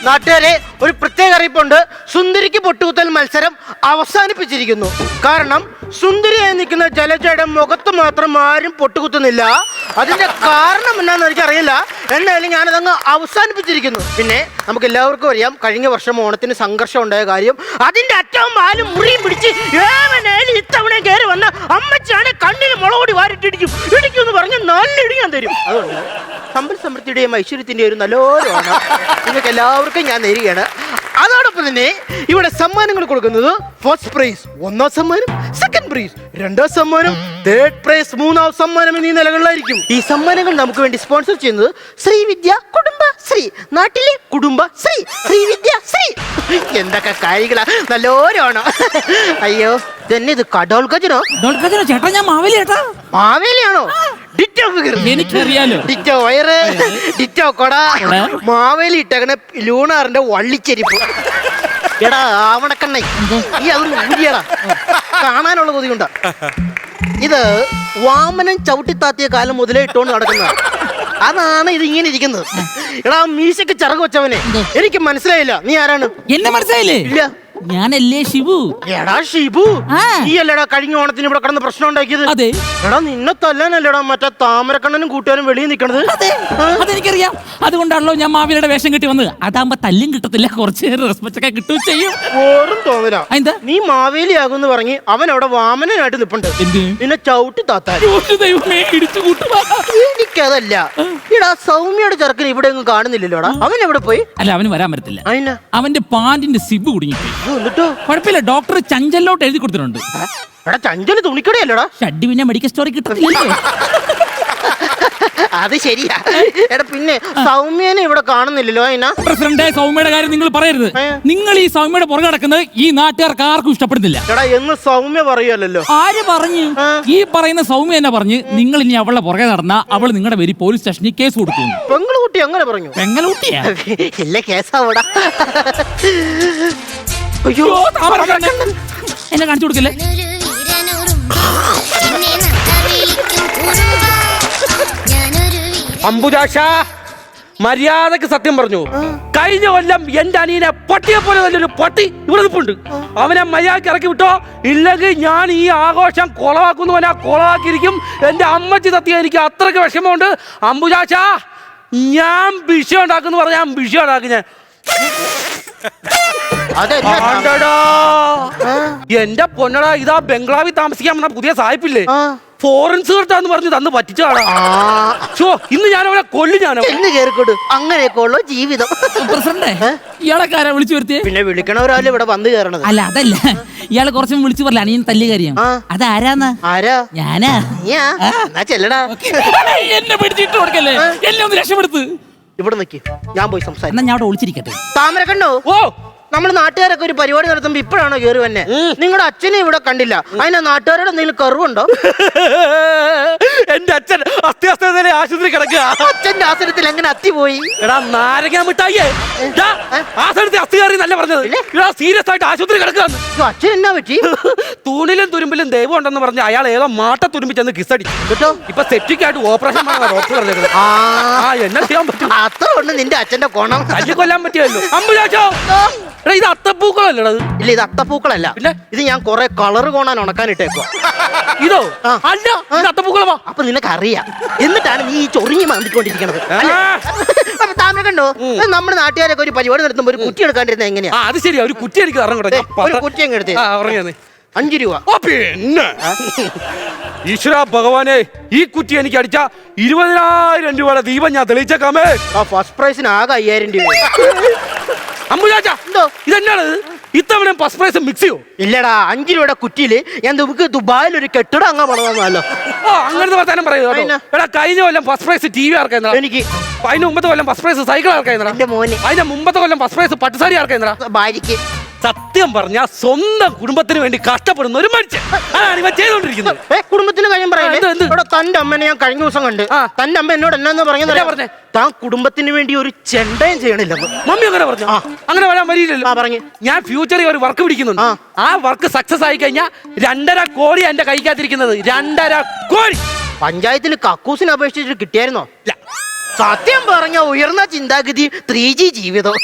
നാട്ടുകാരെ ഒരു പ്രത്യേക അറിയിപ്പുണ്ട്. സുന്ദരിക്ക് പൊട്ടുകുത്തൽ മത്സരം അവസാനിപ്പിച്ചിരിക്കുന്നു. കാരണം സുന്ദരിയായി നിൽക്കുന്ന ജലജയുടെ മുഖത്ത് മാത്രം ആരും പൊട്ടുകുത്തുന്നില്ല. അതിന്റെ കാരണം എന്താണെന്ന് എനിക്കറിയില്ല. എന്നാലും ഞാനതങ്ങ് അവസാനിപ്പിച്ചിരിക്കുന്നു. പിന്നെ നമുക്ക് എല്ലാവർക്കും അറിയാം, കഴിഞ്ഞ വർഷം ഓണത്തിന് സംഘർഷം ഉണ്ടായ കാര്യം. അതിന്റെ അറ്റവും പാലും മുറിയും പിടിച്ച് ഏവനായാലും ഇത്തവണ കയറി വന്ന അമ്മച്ചാണ് കണ്ണിന് മുളകൊടി വാരിട്ടിടിക്കും. ഇടിക്കുമെന്ന് പറഞ്ഞ് നല്ല ഇടിക്കാൻ തരും. അതുകൊണ്ട് സമ്പൽ സമൃദ്ധിയുടെയും ഐശ്വര്യത്തിന്റെയും ഒരു നല്ലോരമാണ് നിങ്ങൾക്ക് എല്ലാവർക്കും ഞാൻ നേരുകയാണ്. അതോടൊപ്പം തന്നെ ഇവിടെ സമ്മാനങ്ങൾ കൊടുക്കുന്നത് ഫസ്റ്റ് പ്രൈസ് 1ാം സമ്മാനം, സെക്കൻഡ് പ്രൈസ് 2ാം സമ്മാനം, തേർഡ് പ്രൈസ് 3ാം സമ്മാനം എന്നീ നിലകളിലായിരിക്കും. ഈ സമ്മാനങ്ങൾ നമുക്ക് വേണ്ടി സ്പോൺസർ ചെയ്യുന്നത് ശ്രീവിദ്യ കുടുംബശ്രീ, നാട്ടിലെ കുടുംബശ്രീ, ശ്രീവിദ്യ ശ്രീ. എന്തൊക്കെ കാര്യങ്ങളാ, നല്ലോരമാണ്. അയ്യോ തന്നെ ഇത് കടോൾക്കജനോ? ചേട്ടാ ഞാൻ മാവേലി ചേട്ടാ. മാവേലിയാണോ? ഡിറ്റോ ഫിഗർ എനിക്കറിയാലോ. ഡിറ്റോ വയറ്, ഡിറ്റോ കൊട, മാവേലി ഇട്ടങ്ങനെ ലൂണാറിന്റെ വള്ളിച്ചെരിപ്പ്. എടാ ആവണക്കണ്ണ, ഈ അതൊന്ന് ഊരിയടാ, കാണാനുള്ള കൊതിയുണ്ട. ഇത് വാമനൻ ചവിട്ടിത്താത്തിയ കാലം മുതലേ ഇട്ടോണ്ട് നടക്കുന്നതാണ്. അതാണ് ഇത് ഇങ്ങനെ ഇരിക്കുന്നത്. എടാ മീശക്ക് ചിറക് വെച്ചവനെ എനിക്ക് മനസ്സിലായില്ല. നീ ആരാണ്? എന്നെ മനസ്സിലായില്ലേ? ഇല്ല. ഞാനല്ലേ ഷിബു. എടാ ഷിബു, ഈ അല്ലടാ കഴിഞ്ഞ ഓണത്തിന് ഇവിടെ കിടന്ന് പ്രശ്നം ഉണ്ടാക്കിയത്? അതെ. എടാ നിന്നെ തല്ലാനല്ലടാ മറ്റേ താമരക്കണ്ണനും കൂട്ടുകാരും വെളിയിൽ നിൽക്കണത്. അതെനിക്കറിയാം. അതുകൊണ്ടാണല്ലോ ഞാൻ മാവേലിയുടെ വേഷം കിട്ടി വന്നത്. അതാകുമ്പോ തല്ലും കിട്ടത്തില്ല, കുറച്ച് റെസ്പെക്ട് ഒക്കെ കിട്ടുകയും ചെയ്യും. ഓറും തോന്നില്ല. എന്താ നീ മാവേലി ആകുമെന്ന് പറഞ്ഞ് അവൻ അവിടെ വാമനായിട്ട് നിപ്പുണ്ട്. നിന്നെ ചവിട്ടി താത്താൻ. എനിക്കതല്ല. ഇടാ സൗമ്യയുടെ ചെറുക്കൻ ഇവിടെ ഒന്നും കാണുന്നില്ലല്ലോടാ. അവൻ എവിടെ പോയി? അല്ല അവന് വരാൻ പറ്റത്തില്ല. അതിനാ അവന്റെ പാന്റിന്റെ സിബ് കുടുങ്ങിപ്പോയി. എന്നിട്ടോ? കുഴപ്പമില്ല, ഡോക്ടർ ചഞ്ചലിലോട്ട് എഴുതി കൊടുത്തിട്ടുണ്ട്. എടാ ചഞ്ചല് തുണിക്കടയല്ലടാ. ഷഡ്ഡി പിന്നെ മെഡിക്കൽ സ്റ്റോറിൽ കിട്ടത്തില്ലല്ലോ. അത് ശരിയാ. എടാ പിന്നെ സൗമ്യനെ ഇവിടെ കാണുന്നില്ലല്ലോ. അതിനാ പ്രസിഡന്റ്, സൗമ്യയുടെ കാര്യം നിങ്ങൾ പറയരുത്. നിങ്ങൾ ഈ സൗമ്യയുടെ പുറകെ നടക്കുന്നത് ഈ നാട്ടുകാർക്ക് ആർക്കും ഇഷ്ടപ്പെടുന്നില്ല. എടാ എന്ന് സൗമ്യ പറയുമല്ലോ. ആര് പറഞ്ഞു? ഈ പറയുന്ന സൗമ്യ എന്നെ പറഞ്ഞ് നിങ്ങൾ ഇനി അവളുടെ പുറകെ നടന്ന അവൾ നിങ്ങളുടെ പേര് പോലീസ് സ്റ്റേഷനിൽ കേസ് കൊടുക്കും. പെങ്ങളുകുട്ടി അങ്ങനെ പറഞ്ഞു? പെങ്ങളുട്ടിയാ? ഇല്ല കേസാവൂടാ. അയ്യോ എന്നെ കാണിച്ചു കൊടുക്കല്ലേ. അംബുജാക്ഷ, മര്യാദക്ക് സത്യം പറഞ്ഞു. കഴിഞ്ഞ കൊല്ലം എന്റെ അനിയനെ പട്ടിയെ പോലെ നല്ലൊരു പട്ടി ഇവിടെ നിൽപ്പുണ്ട്. അവനെ മര്യാദക്ക് ഇറക്കി വിട്ടോ, ഇല്ലെങ്കിൽ ഞാൻ ഈ ആഘോഷം കൊളവാക്കുന്നവനാ കൊളവാക്കിയിരിക്കും. എന്റെ അമ്മച്ചി സത്യം, എനിക്ക് അത്രയ്ക്ക് വിഷമമുണ്ട്. അംബുജാക്ഷ, ഞാൻ വിഷയം ഉണ്ടാക്കുന്നു പറഞ്ഞ ഞാൻ വിഷയം ഉണ്ടാക്കും. ഞാൻ എന്റെ പൊന്നടാ, ഇതാ ബംഗ്ലാവിൽ താമസിക്കാൻ വന്ന പുതിയ സായിപ്പില്ലേ, ഫോറൻസ് കേട്ടാന്ന് പറഞ്ഞ് തന്ന് പറ്റിച്ചാടാ. ഇന്ന് ഞാൻ അവനെ കൊല്ലു. ഞാൻ കേറിക്കോട്ട്. അങ്ങനെയൊക്കെ ഉള്ളു ജീവിതം. പ്രസിഡന്റ്, ഇയാളൊക്കെ ആരാ വിളിച്ചു വരുത്തിയേ? പിന്നെ വിളിക്കണവരല്ലേ ഇവിടെ വന്ന് കയറണത്. അല്ല അതല്ല, ഇയാളെ കുറച്ചും വിളിച്ചു പറയില്ല അനിയൻ തല്ലി കാര്യം. അതാരാന്ന്? ആരാ? ഞാനാ. ചെല്ലടാ. എന്നെ പിടിച്ചിട്ട് കൊടുക്കല്ലേ, എന്നെ ഒന്ന് രക്ഷപ്പെടുത്ത്. ഇവിടെ നിൽക്കി, ഞാൻ പോയി സംസാരിക്കാം. ഞാൻ അവിടെ ഒളിച്ചിരിക്കട്ടെ. താമര കണ്ടോ? ഓ, നമ്മൾ നാട്ടുകാരൊക്കെ ഒരു പരിപാടി നടത്തുമ്പോ ഇപ്പോഴാണോ കയറി വന്നെ? നിങ്ങളുടെ അച്ഛനെ ഇവിടെ കണ്ടില്ല. അതിനാ നാട്ടുകാരുടെ എന്തെങ്കിലും കറുവുണ്ടോ? എന്റെ അച്ഛൻ അത്യാവശ്യം ആശുപത്രി കിടക്കുക. അച്ഛന്റെ ആസനത്തിൽ എങ്ങനെ അത്തി പോയി? എടാ നാരങ്ങ മിഠായിയെ, ആസനത്തിൽ അസ്ഥി കയറി നല്ല പറഞ്ഞത്. സീരിയസ് ആയിട്ട് ആശുപത്രി കിടക്കുക. അച്ഛൻ എന്നാ പറ്റി? തൂണിലും തുരുമ്പിലും ദൈവം ഉണ്ടെന്ന് പറഞ്ഞ് അയാൾ ഏതോ മാട്ട തുരുമ്പിച്ചെന്ന് കിസടി. ഇപ്പൊ സെപ്റ്റിക് ആയിട്ട് ഓപ്പറേഷൻ ഡോക്ടർ പറഞ്ഞത്. എന്നാ ചെയ്യാൻ പറ്റും? അത്ര ഉണ്ട് നിന്റെ അച്ഛന്റെ കോണം. തല്ലി കൊല്ലാൻ പറ്റിയല്ലോ. അമ്പുജാക്ഷോ, ഇത് അത്തപ്പൂക്കളല്ലടാ. ഇല്ല, ഇത് അത്തപ്പൂക്കളല്ല. ഇത് ഞാൻ കൊറേ കളർ കോണാൻ ഉണക്കാനിട്ടേക്കോ. ഇതോ? അല്ല, ഇത് അത്തപ്പൂക്കളമാ. അപ്പൊ നിനക്ക് അറിയാം. എന്നിട്ടാണ് നീ ഈ ചൊറിഞ്ഞ് മാന്തിക്കൊണ്ടിരിക്കണത്. താമര കണ്ടോ, നമ്മുടെ നാട്ടുകാരൊക്കെ ഒരു പരിപാടി നടത്തുമ്പോ ഒരു കുറ്റി എടുക്കാണ്ടിരുന്ന എങ്ങനെയാ? അത് ശരിയാ, ഒരു കുറ്റി എനിക്ക് ഇറങ്ങട്ടെ. ഒരു കുറ്റി അങ്ങ് എടുത്തേ. 5 രൂപ. പിന്നെ ഈശ്വര ഭഗവാനെ, ഈ കുറ്റി എനിക്ക് അടിച്ച 20,000 രൂപയുടെ ദീപം ഞാൻ തെളിയിച്ചേക്കാമേ. ഫസ്റ്റ് പ്രൈസിന് ആകെ 5000 രൂപ. അമ്പുജാച്ച, ഇതെന്നാണ് ഇത്തവണ ഫസ്റ്റ് പ്രൈസ് മിക്സ് ചെയ്യോ? ഇല്ലടാ, 5 രൂപയുടെ കുറ്റിയില് ഞാൻ നമുക്ക് ദുബായിൽ ഒരു കെട്ടിടം അങ്ങ് പണിതല്ലോ. അങ്ങനത്തെ വർത്താനം പറയുന്നത്. എടാ കഴിഞ്ഞ കൊല്ലം ഫസ്റ്റ് പ്രൈസ് TV ആർക്കാ? എനിക്ക്. അതിന് മുമ്പത്തെ കൊല്ലം ഫസ്റ്റ് പ്രൈസ് സൈക്കിൾ ആർക്കാ? എന്റെ മോന്. അതിന്റെ മുമ്പത്തെ കൊല്ലം ഫസ്റ്റ് പ്രൈസ് പട്ടുസാരി ആർക്കാ? ഭാര്യക്ക്. സത്യം പറഞ്ഞ സ്വന്തം കുടുംബത്തിന് വേണ്ടി കഷ്ടപ്പെടുന്ന ഒരു മനുഷ്യൻ അതാണ് ഇവ ചെയ്തോണ്ടിരിക്കുന്നത്. കുടുംബത്തിന് കാര്യം പറയുന്നത്. തന്റെ അമ്മനെ ഞാൻ കഴിഞ്ഞ ദിവസം കണ്ട്. തന്റെ അമ്മ എന്നോട് എന്നാന്ന് പറഞ്ഞേ, താൻ കുടുംബത്തിന് വേണ്ടി ഒരു ചെണ്ടയും ചെയ്യണില്ലെന്ന്. മമ്മി അങ്ങനെ പറഞ്ഞു. അങ്ങനെ വരാൻ വരില്ലല്ലോ. പറഞ്ഞു ഞാൻ ഫ്യൂച്ചറിൽ ഒരു വർക്ക് പിടിക്കുന്നുണ്ട്. ആ വർക്ക് സക്സസ് ആയി കഴിഞ്ഞാൽ 2.5 കോടി എന്റെ കൈക്കകത്തിരിക്കുന്നത്. 2.5 കോടി. പഞ്ചായത്തിൽ കക്കൂസിന് അപേക്ഷിച്ചിട്ട് കിട്ടിയായിരുന്നോ? സത്യം പറഞ്ഞ ഉയർന്ന ചിന്താഗതി 3G ജീവിതം.